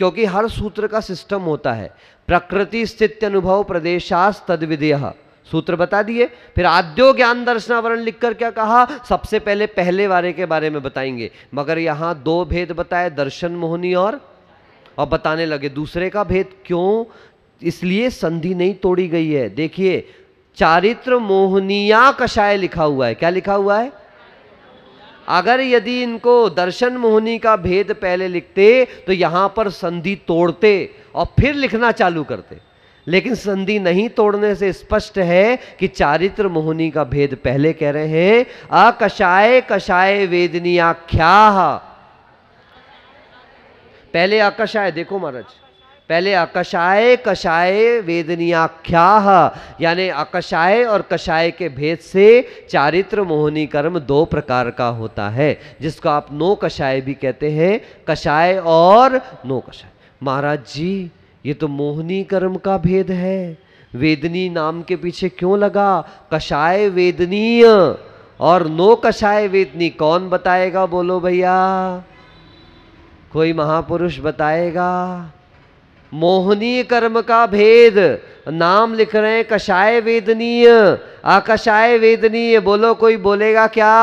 क्योंकि हर सूत्र का सिस्टम होता है। प्रकृति स्थित्य अनुभव प्रदेशास तद्विदेह, सूत्र बता दिए। फिर आद्यो ज्ञान दर्शनावरण लिखकर क्या कहा, सबसे पहले पहले वाले के बारे में बताएंगे, मगर यहां दो भेद बताए, दर्शन मोहनी और बताने लगे दूसरे का भेद। क्यों? इसलिए संधि नहीं तोड़ी गई है। देखिए चारित्र मोहनिया कषाय लिखा हुआ है, क्या लिखा हुआ है? अगर यदि इनको दर्शन मोहनी का भेद पहले लिखते तो यहां पर संधि तोड़ते और फिर लिखना चालू करते, लेकिन संधि नहीं तोड़ने से स्पष्ट है कि चारित्र मोहनी का भेद पहले कह रहे हैं। अकषाय कषाय वेदनीयाख्या, पहले अकषाय, देखो महाराज, पहले अकषाय कषाय वेदनीयाख्या, यानी अकषाय और कषाय के भेद से चारित्र मोहनी कर्म दो प्रकार का होता है, जिसको आप नो कषाय भी कहते हैं, कषाय और नो कषाय। महाराज जी ये तो मोहनी कर्म का भेद है, वेदनी नाम के पीछे क्यों लगा? कषाय वेदनीय और नो कषाय वेदनी, कौन बताएगा? बोलो भैया, कोई महापुरुष बताएगा? मोहनी कर्म का भेद नाम लिख रहे हैं कषाय वेदनीय, अकषाय वेदनीय, बोलो कोई बोलेगा क्या?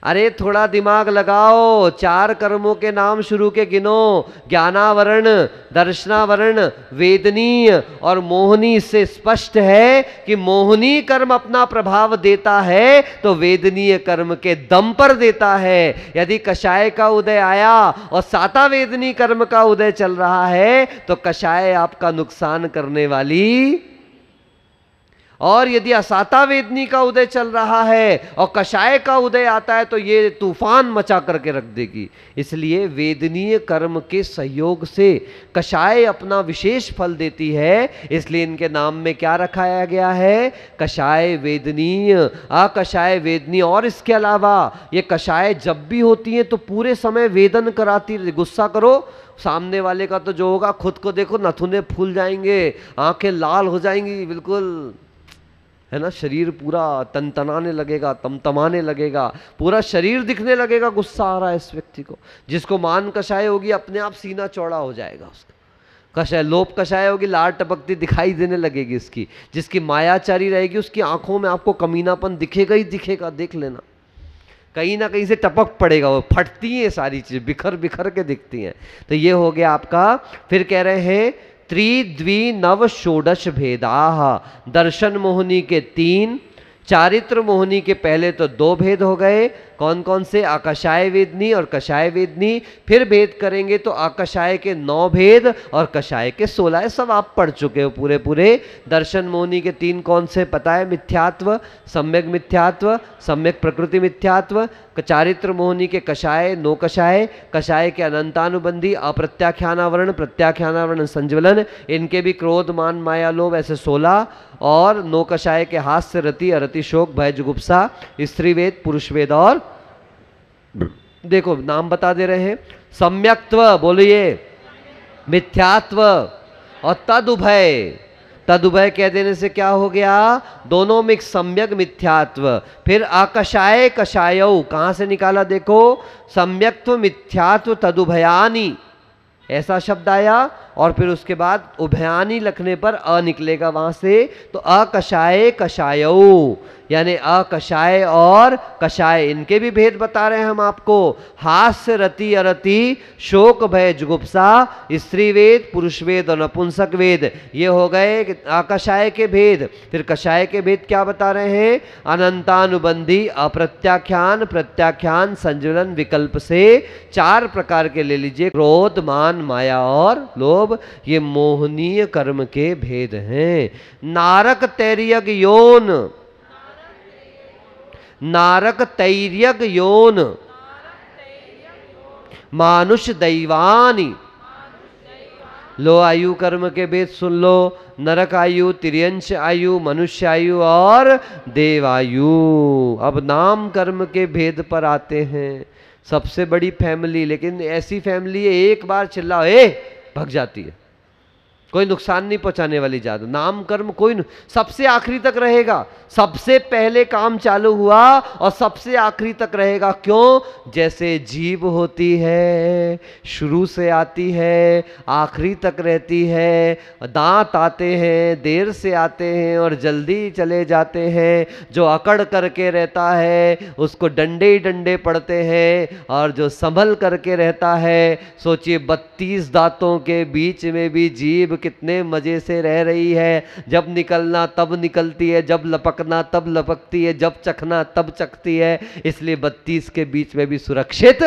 अरे थोड़ा दिमाग लगाओ, चार कर्मों के नाम शुरू के गिनो, ज्ञानावरण, दर्शनावरण, वेदनीय और मोहनी। इससे स्पष्ट है कि मोहनी कर्म अपना प्रभाव देता है तो वेदनीय कर्म के दम पर देता है। यदि कषाय का उदय आया और साता वेदनी कर्म का उदय चल रहा है तो कषाय आपका नुकसान करने वाली, और यदि असाता वेदनी का उदय चल रहा है और कषाय का उदय आता है तो ये तूफान मचा करके रख देगी। इसलिए वेदनीय कर्म के सहयोग से कषाय अपना विशेष फल देती है, इसलिए इनके नाम में क्या रखाया गया है? कषाय वेदनीय, अकषाय वेदनी। और इसके अलावा ये कषाय जब भी होती है तो पूरे समय वेदन कराती, गुस्सा करो सामने वाले का तो जो होगा, खुद को देखो नथुने फूल जाएंगे, आंखें लाल हो जाएंगी, बिल्कुल है ना, शरीर पूरा तनतनाने लगेगा, तमतमाने लगेगा, पूरा शरीर दिखने लगेगा गुस्सा आ रहा है इस व्यक्ति को। जिसको मान कषाय होगी अपने आप सीना चौड़ा हो जाएगा उसका। कषाय लोप कषाय होगी, लार टपकती दिखाई देने लगेगी इसकी। जिसकी मायाचारी रहेगी उसकी आंखों में आपको कमीनापन दिखेगा ही दिखेगा, देख लेना, कहीं ना कहीं से टपक पड़ेगा, वो फटती है सारी चीजें, बिखर बिखर के दिखती हैं। तो ये हो गया आपका। फिर कह रहे हैं त्रिद्वि नव षोडश भेदाः, दर्शन मोहनी के 3, चारित्र मोहनी के पहले तो 2 भेद हो गए। कौन कौन से? अकषाय वेदनी और कषाय वेदनी। फिर भेद करेंगे तो अकषाय के 9 भेद और कषाय के 16, सब आप पढ़ चुके हो पूरे पूरे। दर्शन मोहनी के 3 कौन से पता है? मिथ्यात्व, सम्यक मिथ्यात्व, सम्यक प्रकृति मिथ्यात्व। चारित्र मोहनी के कषाय, नो कषाय, कषाय के अनंतानुबंधी, अप्रत्याख्यानावरण, प्रत्याख्यानावरण, संज्वलन, इनके भी क्रोध मान माया लोभ, ऐसे 16। और नो कषाय के हास्य, रति, अरति, शोक, भय, जुगुप्सा, स्त्री वेद, पुरुष वेद। और देखो नाम बता दे रहे हैं, सम्यक्त्व बोलिए, मिथ्यात्व और तदुभय। तदुभय कह देने से क्या हो गया? दोनों में सम्यक मिथ्यात्व। फिर अकषाय कषायौ, कहां से निकाला? देखो, सम्यक्त्व मिथ्यात्व तदुभयानी, ऐसा शब्द आया। और फिर उसके बाद उभयानी लिखने पर अ निकलेगा वहां से, तो अकषाय कषायौ, यानी अकषाय और कषाय, इनके भी भेद बता रहे हैं हम आपको। हास्य, रति, अरति, शोक, भय, जुगुप्सा, स्त्री वेद, पुरुष वेद और नपुंसक वेद, ये हो गए अकषाय के भेद। फिर कषाय के भेद क्या बता रहे हैं? अनंतानुबंधी, अप्रत्याख्यान, प्रत्याख्यान, संज्वलन, विकल्प से 4 प्रकार के ले लीजिए, क्रोध, मान, माया और लोभ। ये मोहनीय कर्म के भेद हैं। नारक तैर्यग योन, नारक तैर्यग योन, मानुष दैवानी। लो आयु कर्म के भेद सुन लो, नरक आयु, तिर्यंश आयु, मनुष्य आयु और देवायु। अब नाम कर्म के भेद पर आते हैं। सबसे बड़ी फैमिली, लेकिन ऐसी फैमिली एक बार चिल्लाओ ए भग जाती है। कोई नुकसान नहीं पहुंचाने वाली जादू, नाम कर्म कोई सबसे आखिरी तक रहेगा। सबसे पहले काम चालू हुआ और सबसे आखिरी तक रहेगा। क्यों? जैसे जीभ होती है, शुरू से आती है, आखिरी तक रहती है। दांत आते हैं, देर से आते हैं और जल्दी चले जाते हैं। जो अकड़ करके रहता है उसको डंडे ही डंडे पड़ते हैं, और जो संभल करके रहता है, सोचिए 32 दांतों के बीच में भी जीभ कितने मजे से रह रही है। जब निकलना तब निकलती है, जब लपकना तब लपकती है, जब चखना तब चखती है। इसलिए 32 के बीच में भी सुरक्षित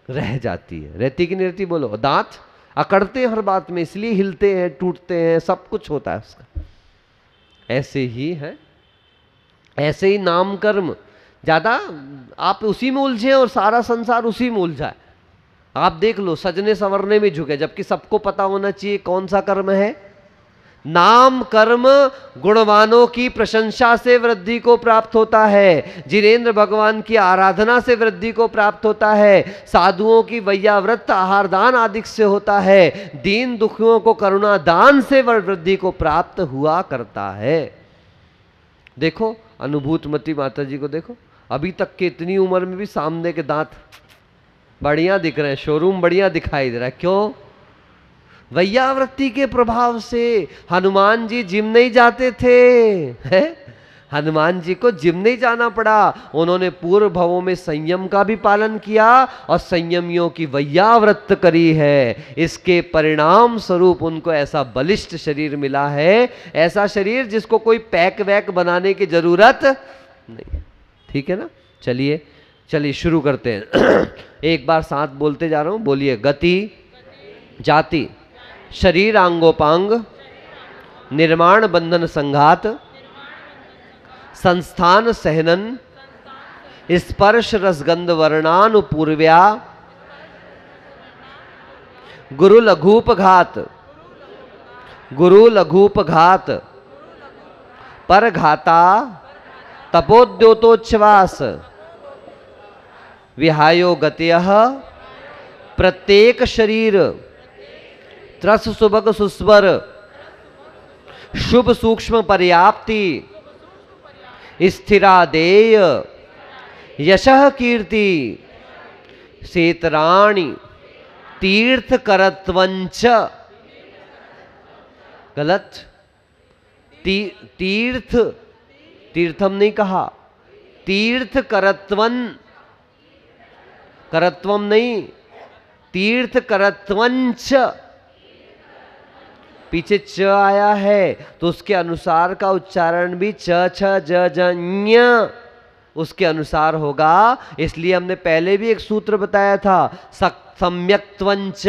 रह जाती है। रहती कि नहीं रहती? बोलो। दांत अकड़ते हर बात में, इसलिए हिलते हैं, टूटते हैं, सब कुछ होता है उसका। ऐसे ही है, ऐसे ही नाम कर्म। ज्यादा आप उसी में उलझे और सारा संसार उसी में उलझा है। आप देख लो, सजने संवरने में झुके, जबकि सबको पता होना चाहिए कौन सा कर्म है। नाम कर्म गुणवानों की प्रशंसा से वृद्धि को प्राप्त होता है, जिनेंद्र भगवान की आराधना से वृद्धि को प्राप्त होता है, साधुओं की वैयाव्रत आहार दान आदि से होता है, दीन दुखियों को करुणा दान से वृद्धि को प्राप्त हुआ करता है। देखो अनुभूतमती माता जी को देखो, अभी तक के इतनी उम्र में भी सामने के दांत बढ़िया दिख रहे हैं, शोरूम बढ़िया दिखाई दे रहा है। क्यों? वैयावृत्ति के प्रभाव से। हनुमान जी जिम नहीं जाते थे, है? हनुमान जी को जिम नहीं जाना पड़ा। उन्होंने पूर्व भवों में संयम का भी पालन किया और संयमियों की वैयावृत्त करी है। इसके परिणाम स्वरूप उनको ऐसा बलिष्ठ शरीर मिला है, ऐसा शरीर जिसको कोई पैक वैक बनाने की जरूरत नहीं। ठीक है ना? चलिए चलिए शुरू करते हैं। एक बार साथ बोलते जा रहा हूं, बोलिए। गति, जाति, शरीर अंगोपांग, निर्माण बंधन संघात, संस्थान सहनन, स्पर्श रसगंध वर्णानुपूर्व्या, गुरु लघूपघात, गुरु लघूपघात, परघाता, तपोद्योतोच्छ्वास, विहायो गतयः, प्रत्येक शरीर, त्रस सुभग सुस्वर, शुभ सूक्ष्म पर्याप्ति, स्थिरादेय, यशः कीर्ति, सेतराणि, तीर्थ करत्वंच। गलत, तीर्थ, तीर्थम नहीं कहा, तीर्थ करत्वन, करत्वम नहीं, तीर्थ करत्वंच। पीछे च आया है तो उसके अनुसार का उच्चारण भी च छ ज ज ञ उसके अनुसार होगा। इसलिए हमने पहले भी एक सूत्र बताया था, सम्यक्त्वंच,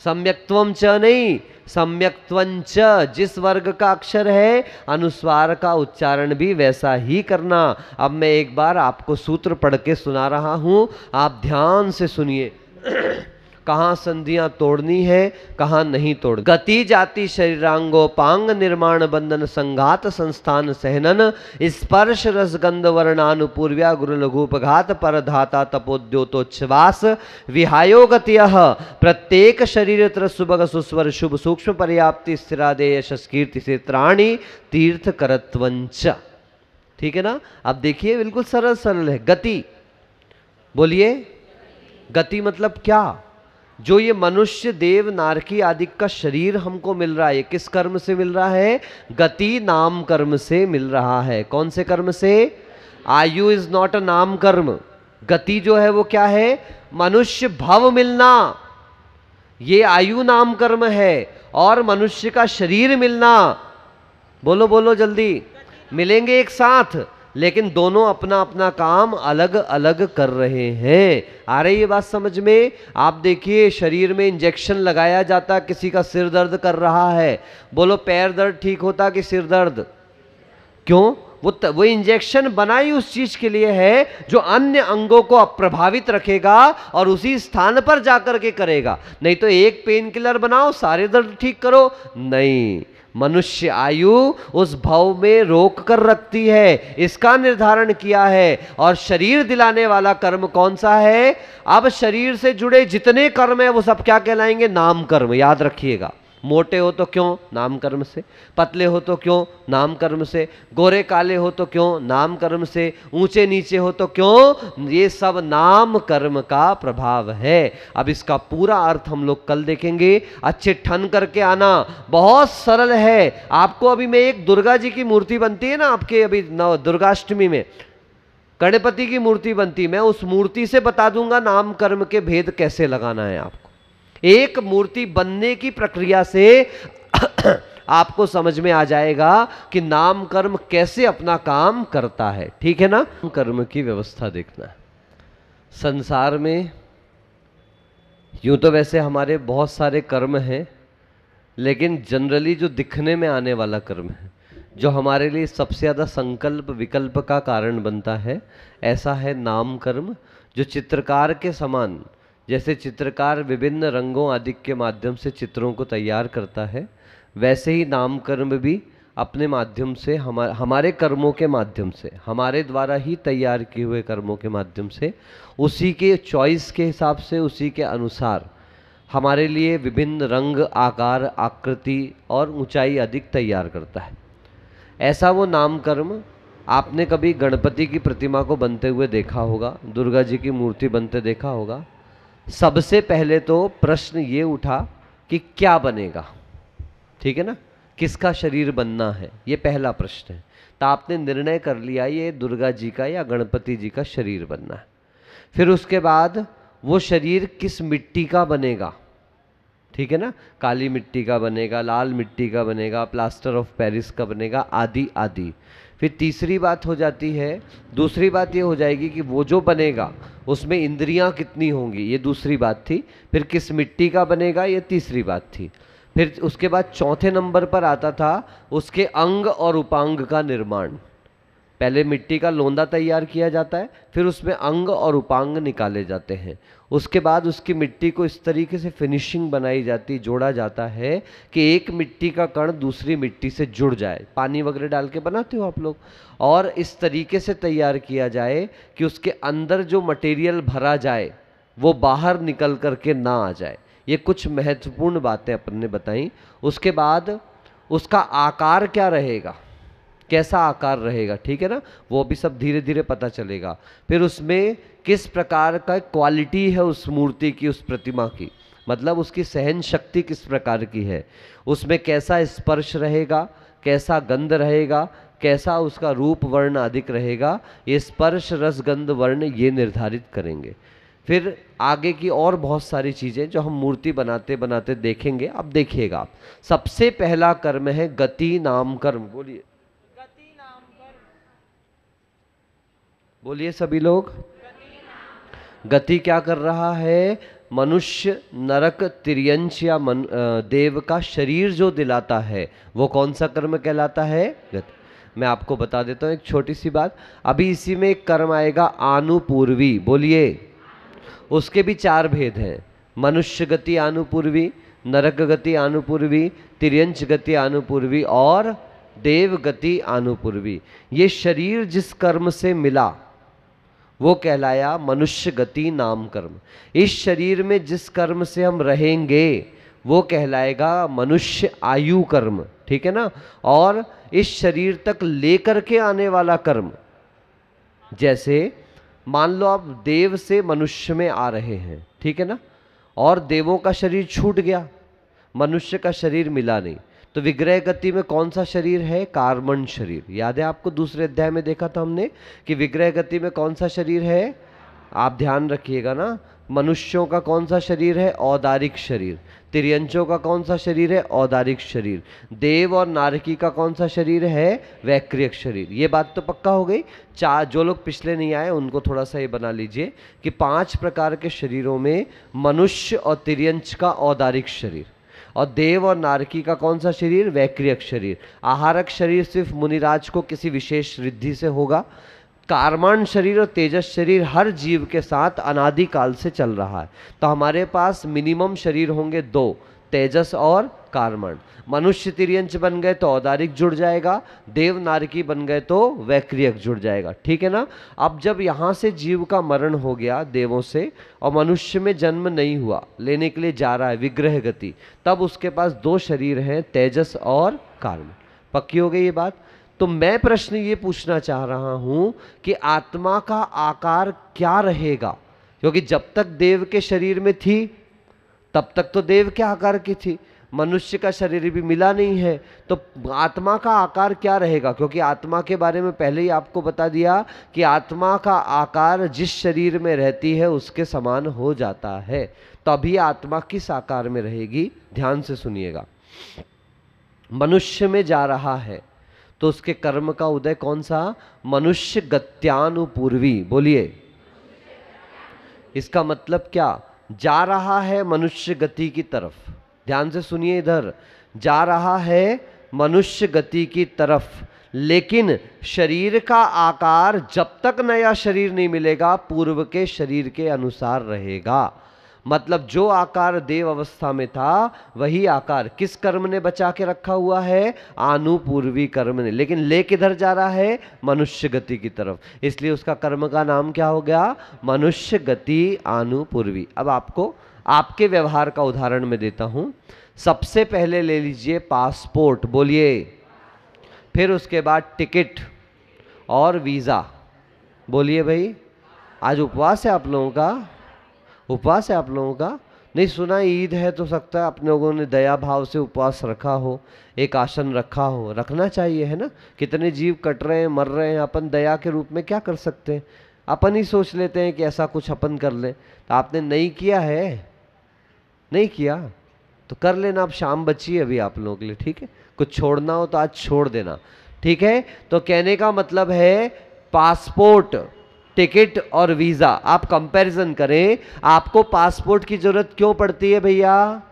सम्यक्त्वम च नहीं, सम्यक्त्वंच। जिस वर्ग का अक्षर है अनुस्वार का उच्चारण भी वैसा ही करना। अब मैं एक बार आपको सूत्र पढ़ के सुना रहा हूं, आप ध्यान से सुनिए। कहाँ संधियां तोड़नी है, कहाँ नहीं तोड़। गति, जाति, शरीरांगोपांग, निर्माण बंधन संघात, संस्थान सहनन, स्पर्श रसगंध वर्णानुपूर्व्या, गुरु लघुपघात, परधाता, तपोद्योतोच्छ्वास, विहायो गतयः, प्रत्येक शरीर त्रस सुभग सुस्वर, शुभ सूक्ष्म पर्याप्ति, स्थिरादेय, यशः कीर्ति, सेत्राणि, तीर्थ करत्वंच। ठीक है ना? अब देखिए बिल्कुल सरल सरल है। गति, बोलिए। गति मतलब क्या? जो ये मनुष्य, देव, नारकी आदि का शरीर हमको मिल रहा है, ये किस कर्म से मिल रहा है? गति नाम कर्म से मिल रहा है। कौन से कर्म से? आयु इज नॉट अ नाम कर्म। गति जो है वो क्या है? मनुष्य भव मिलना, ये आयु नाम कर्म है। और मनुष्य का शरीर मिलना, बोलो बोलो जल्दी, मिलेंगे एक साथ, लेकिन दोनों अपना अपना काम अलग अलग कर रहे हैं। आ रही है बात समझ में? आप देखिए, शरीर में इंजेक्शन लगाया जाता, किसी का सिर दर्द कर रहा है, बोलो पैर दर्द ठीक होता कि सिर दर्द? क्यों? वो इंजेक्शन बनाई उस चीज के लिए है जो अन्य अंगों को अप्रभावित रखेगा और उसी स्थान पर जाकर के करेगा। नहीं तो एक पेन किलर बनाओ सारे दर्द ठीक करो, नहीं। मनुष्य आयु उस भाव में रोक कर रखती है, इसका निर्धारण किया है। और शरीर दिलाने वाला कर्म कौन सा है? अब शरीर से जुड़े जितने कर्म है वो सब क्या कहलाएंगे? नाम कर्म। याद रखिएगा, मोटे हो तो क्यों? नाम कर्म से। पतले हो तो क्यों? नाम कर्म से। गोरे काले हो तो क्यों? नाम कर्म से। ऊंचे नीचे हो तो क्यों? ये सब नाम कर्म का प्रभाव है। अब इसका पूरा अर्थ हम लोग कल देखेंगे। अच्छे ठन करके आना, बहुत सरल है। आपको अभी मैं एक दुर्गा जी की मूर्ति बनती है ना आपके, अभी दुर्गाष्टमी में गणपति की मूर्ति बनती, मैं उस मूर्ति से बता दूंगा नाम कर्म के भेद कैसे लगाना है आपको। एक मूर्ति बनने की प्रक्रिया से आपको समझ में आ जाएगा कि नाम कर्म कैसे अपना काम करता है। ठीक है ना? कर्म की व्यवस्था देखना है संसार में। यूं तो वैसे हमारे बहुत सारे कर्म हैं, लेकिन जनरली जो दिखने में आने वाला कर्म है, जो हमारे लिए सबसे ज़्यादा संकल्प विकल्प का कारण बनता है, ऐसा है नाम कर्म। जो चित्रकार के समान, जैसे चित्रकार विभिन्न रंगों आदि के माध्यम से चित्रों को तैयार करता है, वैसे ही नाम कर्म भी अपने माध्यम से हमारे कर्मों के माध्यम से, हमारे द्वारा ही तैयार किए हुए कर्मों के माध्यम से, उसी के चॉइस के हिसाब से, उसी के अनुसार हमारे लिए विभिन्न रंग, आकार, आकृति और ऊंचाई अधिक तैयार करता है। ऐसा वो नाम कर्म आपने कभी गणपति की प्रतिमा को बनते हुए देखा होगा, दुर्गा जी की मूर्ति बनते देखा होगा। सबसे पहले तो प्रश्न ये उठा कि क्या बनेगा, ठीक है ना, किसका शरीर बनना है, ये पहला प्रश्न है। तो आपने निर्णय कर लिया ये दुर्गा जी का या गणपति जी का शरीर बनना है। फिर उसके बाद वो शरीर किस मिट्टी का बनेगा, ठीक है ना, काली मिट्टी का बनेगा, लाल मिट्टी का बनेगा, प्लास्टर ऑफ पेरिस का बनेगा, आदि आदि। फिर तीसरी बात हो जाती है, दूसरी बात ये हो जाएगी कि वो जो बनेगा उसमें इंद्रियां कितनी होंगी, ये दूसरी बात थी। फिर किस मिट्टी का बनेगा, ये तीसरी बात थी। फिर उसके बाद चौथे नंबर पर आता था उसके अंग और उपांग का निर्माण। पहले मिट्टी का लोंदा तैयार किया जाता है, फिर उसमें अंग और उपांग निकाले जाते हैं। उसके बाद उसकी मिट्टी को इस तरीके से फिनिशिंग बनाई जाती, जोड़ा जाता है कि एक मिट्टी का कण दूसरी मिट्टी से जुड़ जाए। पानी वगैरह डाल के बनाते हो आप लोग, और इस तरीके से तैयार किया जाए कि उसके अंदर जो मटेरियल भरा जाए वो बाहर निकल करके ना आ जाए। ये कुछ महत्वपूर्ण बातें अपन ने बताई। उसके बाद उसका आकार क्या रहेगा, कैसा आकार रहेगा, ठीक है ना, वो भी सब धीरे धीरे पता चलेगा। फिर उसमें किस प्रकार का क्वालिटी है उस मूर्ति की, उस प्रतिमा की, मतलब उसकी सहन शक्ति किस प्रकार की है, उसमें कैसा स्पर्श रहेगा, कैसा गंध रहेगा, कैसा उसका रूप वर्ण अधिक रहेगा, ये स्पर्श रस गंध वर्ण ये निर्धारित करेंगे। फिर आगे की और बहुत सारी चीज़ें जो हम मूर्ति बनाते बनाते देखेंगे। अब देखिएगा, सबसे पहला कर्म है गति नाम कर्म। बोलिए, बोलिए सभी लोग। गति क्या कर रहा है? मनुष्य, नरक, तिर्यंच या देव का शरीर जो दिलाता है वो कौन सा कर्म कहलाता है? गति। मैं आपको बता देता हूँ एक छोटी सी बात। अभी इसी में एक कर्म आएगा आनुपूर्वी। बोलिए, उसके भी 4 भेद हैं। मनुष्य गति आनुपूर्वी, नरक गति आनुपूर्वी, तिर्यंच गति आनुपूर्वी और देव गति आनुपूर्वी। ये शरीर जिस कर्म से मिला वो कहलाया मनुष्य गति नाम कर्म। इस शरीर में जिस कर्म से हम रहेंगे वो कहलाएगा मनुष्य आयु कर्म, ठीक है ना। और इस शरीर तक लेकर के आने वाला कर्म, जैसे मान लो आप देव से मनुष्य में आ रहे हैं, ठीक है ना, और देवों का शरीर छूट गया, मनुष्य का शरीर मिला नहीं, तो विग्रह गति में कौन सा शरीर है? कार्मण शरीर। याद है आपको, दूसरे अध्याय में देखा था हमने कि विग्रह गति में कौन सा शरीर है, आप ध्यान रखिएगा ना। मनुष्यों का कौन सा शरीर है? औदारिक शरीर। तिर्यंचों का कौन सा शरीर है? औदारिक शरीर। देव और नारकी का कौन सा शरीर है? वैक्रियक शरीर। ये बात तो पक्का हो गई। जो लोग पिछले नहीं आए उनको थोड़ा सा ये बना लीजिए कि 5 प्रकार के शरीरों में मनुष्य और तिर्यंच का औदारिक शरीर, और देव और नारकी का कौन सा शरीर? वैक्रियक शरीर। आहारक शरीर सिर्फ मुनिराज को किसी विशेष रिद्धि से होगा। कार्माण शरीर और तेजस शरीर हर जीव के साथ अनादिकाल से चल रहा है। तो हमारे पास मिनिमम शरीर होंगे 2, तेजस और कार्मण। मनुष्य तिर्यंच बन गए तो औदारिक जुड़ जाएगा, देव नारकी बन गए तो वैक्रियक जुड़ जाएगा, ठीक है ना। अब जब यहाँ से जीव का मरण हो गया देवों से और मनुष्य में जन्म नहीं हुआ, लेने के लिए जा रहा है विग्रह गति, तब उसके पास दो शरीर हैं, तेजस और कार्मण। पक्की हो गई ये बात। तो मैं प्रश्न ये पूछना चाह रहा हूं कि आत्मा का आकार क्या रहेगा, क्योंकि जब तक देव के शरीर में थी तब तक तो देव के आकार की थी, मनुष्य का शरीर भी मिला नहीं है, तो आत्मा का आकार क्या रहेगा। क्योंकि आत्मा के बारे में पहले ही आपको बता दिया कि आत्मा का आकार जिस शरीर में रहती है उसके समान हो जाता है। तो अभी आत्मा किस आकार में रहेगी, ध्यान से सुनिएगा। मनुष्य में जा रहा है तो उसके कर्म का उदय कौन सा, मनुष्य गत्यानुपूर्वी, बोलिए। इसका मतलब क्या, जा रहा है मनुष्य गति की तरफ, ध्यान से सुनिए, इधर जा रहा है मनुष्य गति की तरफ, लेकिन शरीर का आकार जब तक नया शरीर नहीं मिलेगा पूर्व के शरीर के अनुसार रहेगा। मतलब जो आकार देव अवस्था में था वही आकार किस कर्म ने बचा के रखा हुआ है, आनुपूर्वी कर्म ने, लेकिन ले किधर जा रहा है, मनुष्य गति की तरफ, इसलिए उसका कर्म का नाम क्या हो गया, मनुष्य गति आनुपूर्वी। अब आपको आपके व्यवहार का उदाहरण मैं देता हूं। सबसे पहले ले लीजिए पासपोर्ट, बोलिए, फिर उसके बाद टिकट और वीजा, बोलिए भाई। आज उपवास है आप लोगों का, उपवास है आप लोगों का, नहीं सुना ईद है तो सकता है आप लोगों ने दया भाव से उपवास रखा हो, एक आसन रखा हो, रखना चाहिए है ना। कितने जीव कट रहे हैं, मर रहे हैं, अपन दया के रूप में क्या कर सकते हैं, अपन ही सोच लेते हैं कि ऐसा कुछ अपन कर लें। तो आपने नहीं किया है, नहीं किया तो कर लेना, अब शाम बची है अभी आप लोगों के लिए, ठीक है। कुछ छोड़ना हो तो आज छोड़ देना, ठीक है। तो कहने का मतलब है पासपोर्ट, टिकट और वीजा, आप कंपैरिजन करें। आपको पासपोर्ट की जरूरत क्यों पड़ती है भैया,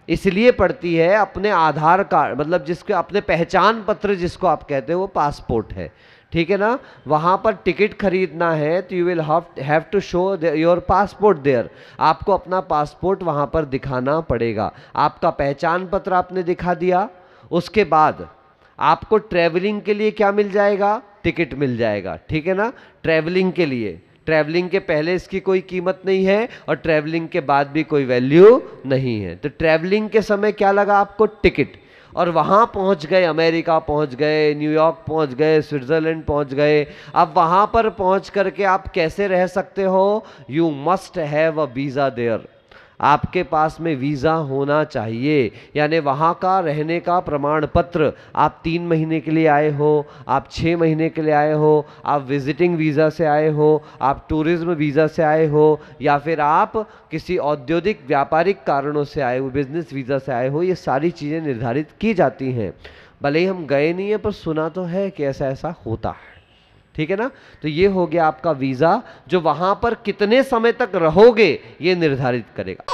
इसलिए पड़ती है अपने आधार कार्ड, मतलब जिसके अपने पहचान पत्र जिसको आप कहते हो वो पासपोर्ट है, ठीक है ना। वहां पर टिकट खरीदना है तो you will have to show your passport there, आपको अपना पासपोर्ट वहां पर दिखाना पड़ेगा। आपका पहचान पत्र आपने दिखा दिया, उसके बाद आपको ट्रैवलिंग के लिए क्या मिल जाएगा, टिकट मिल जाएगा, ठीक है ना। ट्रैवलिंग के लिए, ट्रैवलिंग के पहले इसकी कोई कीमत नहीं है और ट्रैवलिंग के बाद भी कोई वैल्यू नहीं है। तो ट्रैवलिंग के समय क्या लगा आपको, टिकट, और वहां पहुंच गए, अमेरिका पहुंच गए, न्यूयॉर्क पहुंच गए, स्विट्जरलैंड पहुंच गए। अब वहां पर पहुंच करके आप कैसे रह सकते हो, you must have a visa there, आपके पास में वीज़ा होना चाहिए, यानी वहाँ का रहने का प्रमाण पत्र। आप 3 महीने के लिए आए हो, आप 6 महीने के लिए आए हो, आप विजिटिंग वीज़ा से आए हो, आप टूरिज्म वीज़ा से आए हो, या फिर आप किसी औद्योगिक व्यापारिक कारणों से आए हो, बिजनेस वीज़ा से आए हो, ये सारी चीज़ें निर्धारित की जाती हैं। भले ही हम गए नहीं हैं पर सुना तो है कि ऐसा ऐसा होता है, ठीक है ना। तो ये हो गया आपका वीजा, जो वहां पर कितने समय तक रहोगे ये निर्धारित करेगा।